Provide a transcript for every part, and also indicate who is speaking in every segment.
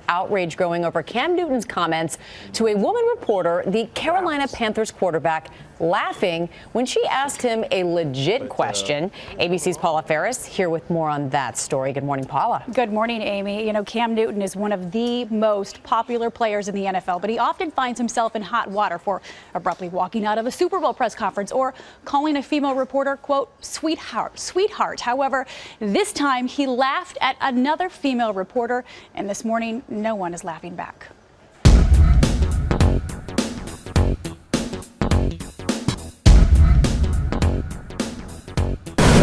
Speaker 1: Outrage growing over Cam Newton's comments to a woman reporter, the Carolina Panthers quarterback, laughing when she asked him a legit question. ABC's Paula Ferris here with more on that story. Good morning, Paula.
Speaker 2: Good morning, Amy. You know, Cam Newton is one of the most popular players in the NFL, but he often finds himself in hot water for abruptly walking out of a Super Bowl press conference or calling a female reporter, quote, sweetheart. However, this time he laughed at another female reporter, and this morning no one is laughing back.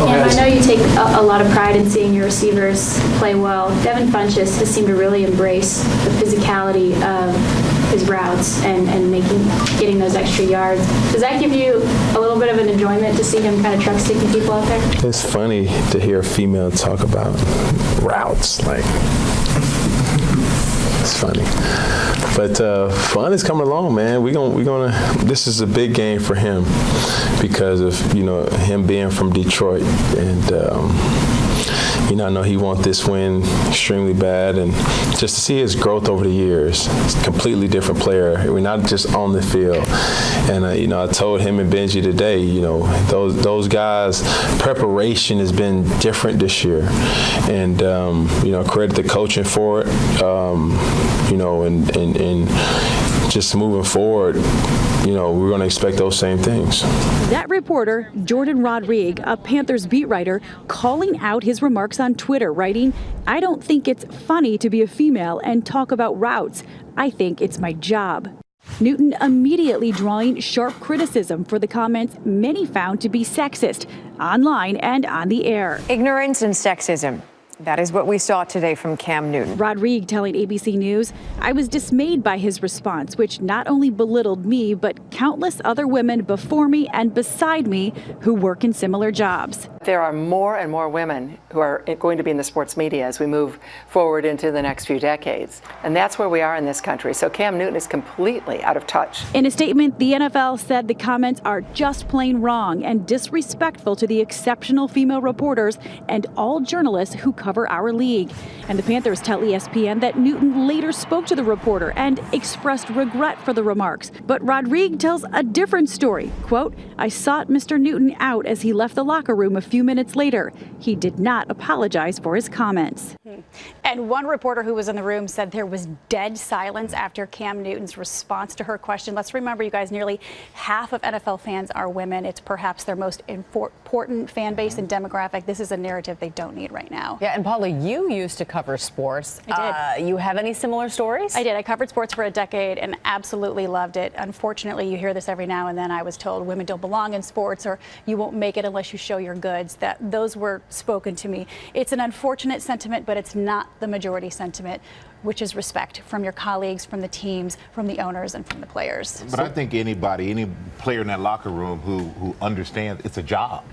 Speaker 3: And I know you take a lot of pride in seeing your receivers play well. Devin Funchess has seemed to really embrace the physicality of his routes and getting those extra yards. Does that give you a little bit of an enjoyment to see him kind of truck sticking people out there?
Speaker 4: It's funny to hear a female talk about routes. Like, it's funny. But fun is coming along, man. We gonna. This is a big game for him because of him being from Detroit, and I know he wants this win extremely bad, and just to see his growth over the years. He's a completely different player. We're not just on the field, and I told him and Benji today, those guys' preparation has been different this year, and credit the coaching for it, and just moving forward, we're going to expect those same things.
Speaker 2: That reporter, Jordan Rodrigue, a Panthers beat writer, calling out his remarks on Twitter, writing, "I don't think it's funny to be a female and talk about routes. I think it's my job." Newton immediately drawing sharp criticism for the comments many found to be sexist, online and on the air.
Speaker 5: Ignorance and sexism. That is what we saw today from Cam Newton.
Speaker 2: Rodrigue telling ABC News, "I was dismayed by his response, which not only belittled me, but countless other women before me and beside me who work in similar jobs."
Speaker 6: There are more and more women who are going to be in the sports media as we move forward into the next few decades. And that's where we are in this country. So Cam Newton is completely out of touch.
Speaker 2: In a statement, the NFL said the comments are just plain wrong and disrespectful to the exceptional female reporters and all journalists who cover our league. And the Panthers tell ESPN that Newton later spoke to the reporter and expressed regret for the remarks. But Rodrigue tells a different story. Quote, "I sought Mr. Newton out as he left the locker room a few minutes later. He did not apologize for his comments." And one reporter who was in the room said there was dead silence after Cam Newton's response to her question. Let's remember, you guys, nearly half of NFL fans are women. It's perhaps their most important fan base and demographic. This is a narrative they don't need right now.
Speaker 1: Yeah, and Paula, you used to cover sports.
Speaker 2: I did.
Speaker 1: You have any similar stories?
Speaker 2: I did. I covered sports for a decade and absolutely loved it. Unfortunately, you hear this every now and then. I was told women don't belong in sports, or you won't make it unless you show your goods. Those were spoken to me. It's an unfortunate sentiment, but it's not the majority sentiment, which is respect from your colleagues, from the teams, from the owners, and from the players.
Speaker 7: But I think any player in that locker room who understands it's a job.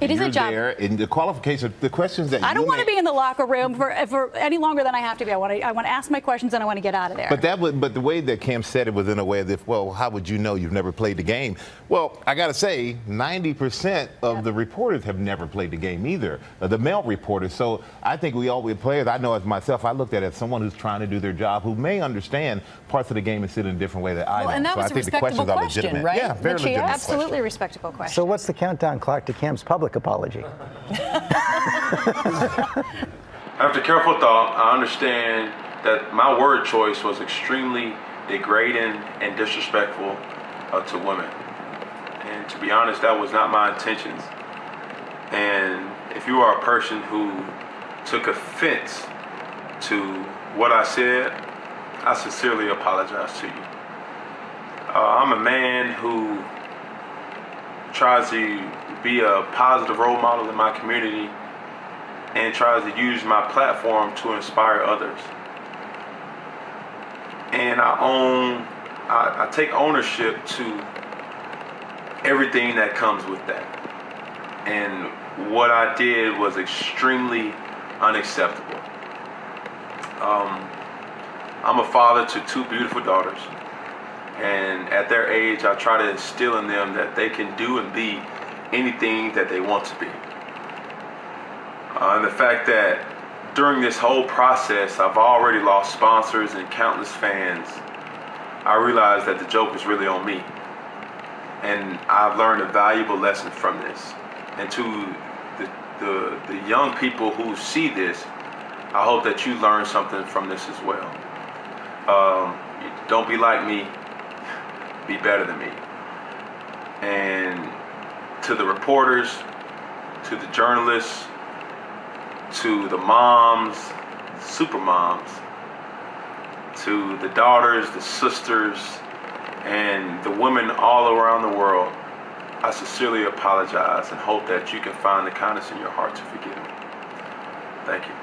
Speaker 2: It is a job.
Speaker 7: There, and the qualification, the questions that
Speaker 2: I don't want to be in the locker room for any longer than I have to be. I want to ask my questions and I want to get out of there.
Speaker 7: But the way that Cam said it was in a way that, well, how would you know? You've never played the game. Well, I got to say, 90% of the reporters have never played the game either, the male reporters. So I think we players, I know as myself, I looked at it as someone who's trying to do their job, who may understand parts of the game and sit in a different way that I don't.
Speaker 1: And that
Speaker 7: so
Speaker 1: was
Speaker 7: I
Speaker 1: a
Speaker 7: think the questions
Speaker 1: respectable
Speaker 7: are
Speaker 1: question,
Speaker 7: legitimate.
Speaker 1: right?
Speaker 7: Yeah, very legitimate.
Speaker 2: Absolutely respectable question.
Speaker 8: So what's the countdown clock to Cam's public apology?
Speaker 4: After careful thought, I understand that my word choice was extremely degrading and disrespectful to women. And to be honest, that was not my intentions. And if you are a person who took offense to what I said, I sincerely apologize to you. I'm a man who tries to be a positive role model in my community and tries to use my platform to inspire others. And I take ownership to everything that comes with that. And what I did was extremely unacceptable. I'm a father to two beautiful daughters. And at their age, I try to instill in them that they can do and be anything that they want to be. And the fact that during this whole process, I've already lost sponsors and countless fans. I realized that the joke is really on me. And I've learned a valuable lesson from this. And to the young people who see this, I hope that you learn something from this as well. Don't be like me, be better than me. And to the reporters, to the journalists, to the moms, super moms, to the daughters, the sisters, and the women all around the world, I sincerely apologize and hope that you can find the kindness in your heart to forgive me. Thank you.